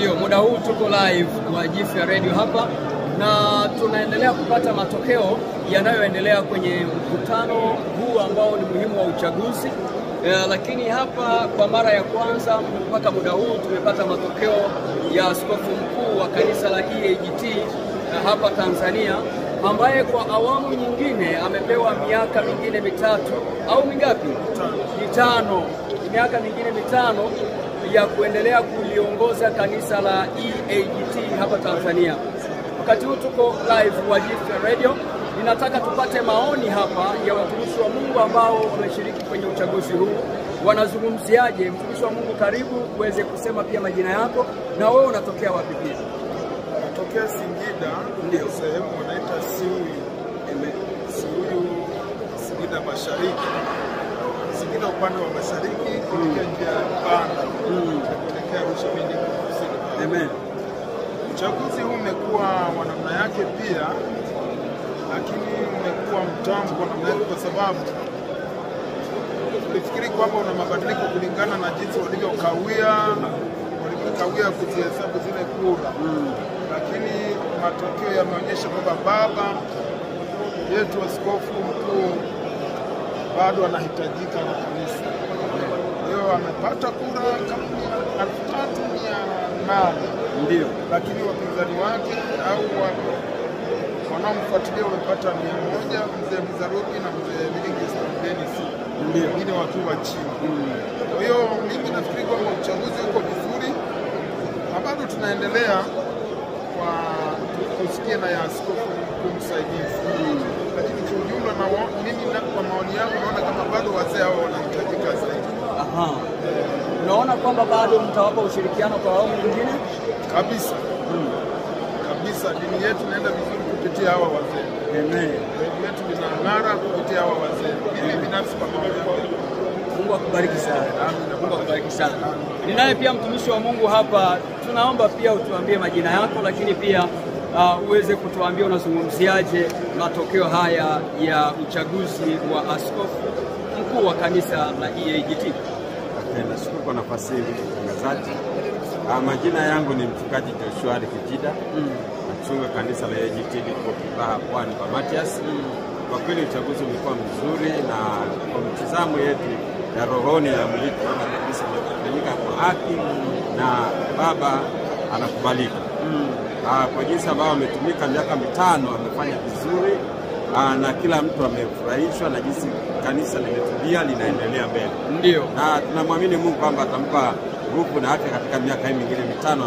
Ndio, muda huu tuko live kwa Jifu ya Radio hapa na tunaendelea kupata matokeo yanayoendelea kwenye mkutano huu ambao ni muhimu wa uchaguzi. Lakini hapa kwa mara ya kwanza mpaka muda huu tumepata matokeo ya askofu mkuu wa kanisa la EAGT hapa Tanzania, ambaye kwa awamu nyingine amepewa miaka mingine mitatu au mingapi? Mitano. Miaka mingine mitano ya kuendelea kuliongoza kanisa la EAGT hapa Tanzania. Wakati huu tuko live wa Jifu ya Radio. Ninataka tupate maoni hapa ya watumishi wa Mungu ambao wameshiriki kwenye uchaguzi huu. Wanazungumziaje? Mtumishi wa Mungu, karibu uweze kusema pia majina yako na wewe unatokea wapi pia? Natokea Singida, ndio sehemu wanaita Siuyu. Singida Mashariki. Singida upande wa mashariki kuelekea njia ya Mpanda kuelekea Arusha mjini kusini. Amen. Uchaguzi huu umekuwa wa namna yake pia, lakini umekuwa mtamu kwa namna yake kwa sababu tulifikiri kwamba una mabadiliko kulingana na jinsi walivyokawia kuzihesabu zile kura. Lakini matokeo yameonyesha kwamba baba yetu askofu mkuu bado anahitajika na kanisa. Kwa hiyo amepata kura kama 3,800. Ndio. Lakini wapinzani wake au wanaomfuatilia wamepata 100, mzee Mzarubi na mzee Livingstone Dennis, wengine wakiwa chini. Kwa hiyo mimi nafikiri kwamba uchaguzi uko vizuri na bado tunaendelea kwa kusikia na ya askofu mkuu msaidizi. Lakini kwa ujumla na mimi kwa maoni yangu naona kama bado wazee hao wanahitajika zaidi. Aha. Unaona kwamba bado mtawapa ushirikiano kwa awamu nyingine? Kabisa. Kabisa, dini yetu inaenda vizuri kupitia hawa wazee. Amen. Dini yetu inang'ara kupitia hawa wazee. Mimi binafsi kwa maoni yangu. Mungu akubariki sana. Amen. Mungu akubariki sana. Ninaye pia mtumishi wa Mungu hapa. Tunaomba pia utuambie majina yako, lakini pia uweze kutuambia unazungumziaje matokeo haya ya uchaguzi wa askofu mkuu wa kanisa la EAGT. Nashukuru kwa nafasi hii mtangazaji. Majina yangu ni mchungaji Joshua Kijida. Nachunga kanisa la EAGT liko Kibaha, Pwani kwa Matias. Kwa kweli uchaguzi umekuwa mzuri na kwa mtizamo yetu ya rohoni ya mwili kabisa umefanyika kwa haki na baba anakubalika. Kwa jinsi ambao ametumika miaka mitano amefanya vizuri na kila mtu amefurahishwa na jinsi kanisa limetulia linaendelea mbele. Ndio. Na tunamwamini Mungu kwamba atampa nguvu na afya katika miaka hii mingine mitano.